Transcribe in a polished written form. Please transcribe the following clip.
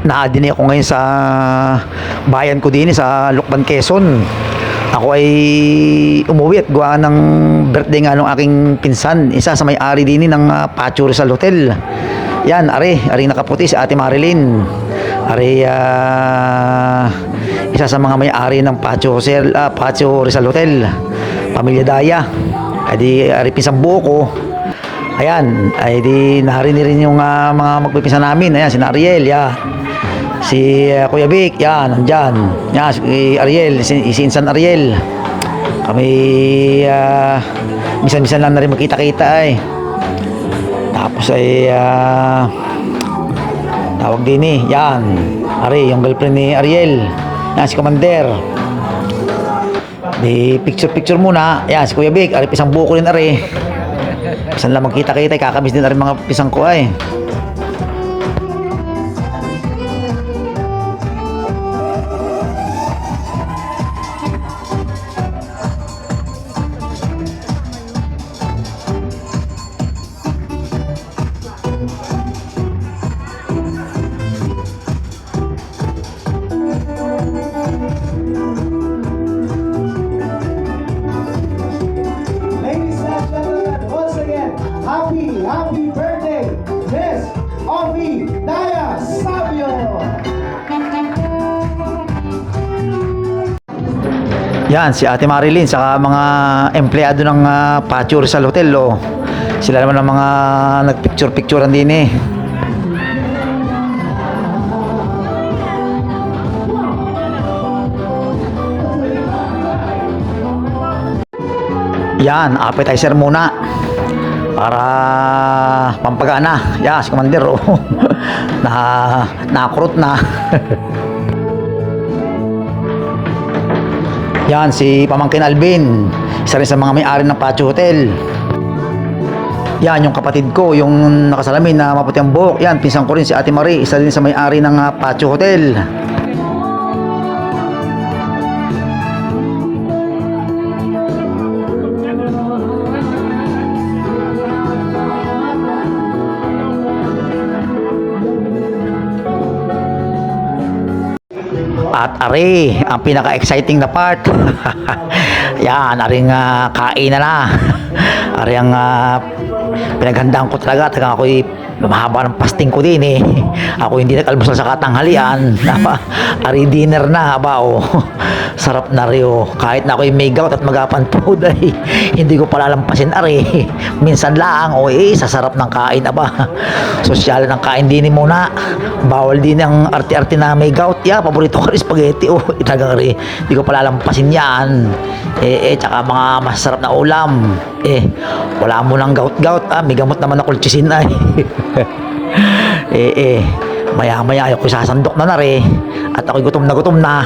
Naadini ako ngayon sa bayan ko din sa Lucban, Quezon. Ako ay umuwi at gawa ng birthday nga ng aking pinsan, isa sa may-ari din ng Pacho Rizal Hotel. Yan, ari nakaputi si Ate Marilyn. Isa sa mga may-ari ng Pacho Rizal Hotel, Pamilya Daya. Ay ari pinsan buo ko. Ayan, ay di narinig rin yung mga magpipinsan namin. Ayan, si Ariel, yan. Si Kuya Vic, yan, nandyan. Yan, si Ariel, si Insan Ariel. Kami, minsan-minsan lang na rin magkita-kita eh. Tapos ay, tawag din eh, yan. Ari, yung girlfriend ni Ariel. Yan, si Commander. Di picture-picture muna. Yan, si Kuya Vic, Ari, pisang buko rin Ari. Saan lang magkita-kita, kakamiss din na rin mga pisang ko ay. Happy birthday, Miss Ovi Daya Sabio! Yan, si Ate Marilyn, saka mga empleyado ng Pacho Rizal Hotel, oh. Sila naman ang mga nagpicture-picturean din eh. Yan, appetizer muna para pampagana. Ya, si Commander oh. Nakurot na. Yan, si Pamangkin Alvin, isa rin sa mga may-ari ng Pacho Hotel. Yan, yung kapatid ko, yung nakasalamin na maputi ang buhok. Yan, pinsan ko rin si Ate Marie, isa rin sa may-ari ng Pacho Hotel. At ari, ang pinaka-exciting na part. Yan, aring kain na. Ari ang pinaghandaan ko talaga. Tagang ako'y mahaba ng fasting ko din eh. Ako hindi nag-almusal sa katanghalian. Ari dinner na ba oh. Sarap na rin oh. Kahit na ako'y may gout at magapan po ay hindi ko palalampasin ari. Minsan lang oh sa sarap ng kain aba. Sosyal ng kain din muna. Bawal din ang arte-arte na may gout. Paborito ko rin spaghetti oh. Itagang rin. Hindi ko palalampasin yan. Tsaka mga masarap na ulam. Wala mo ng gout-gout may gamot naman na kulchisin ay. Maya-maya ako sasandok na rin. At ako'y gutom na.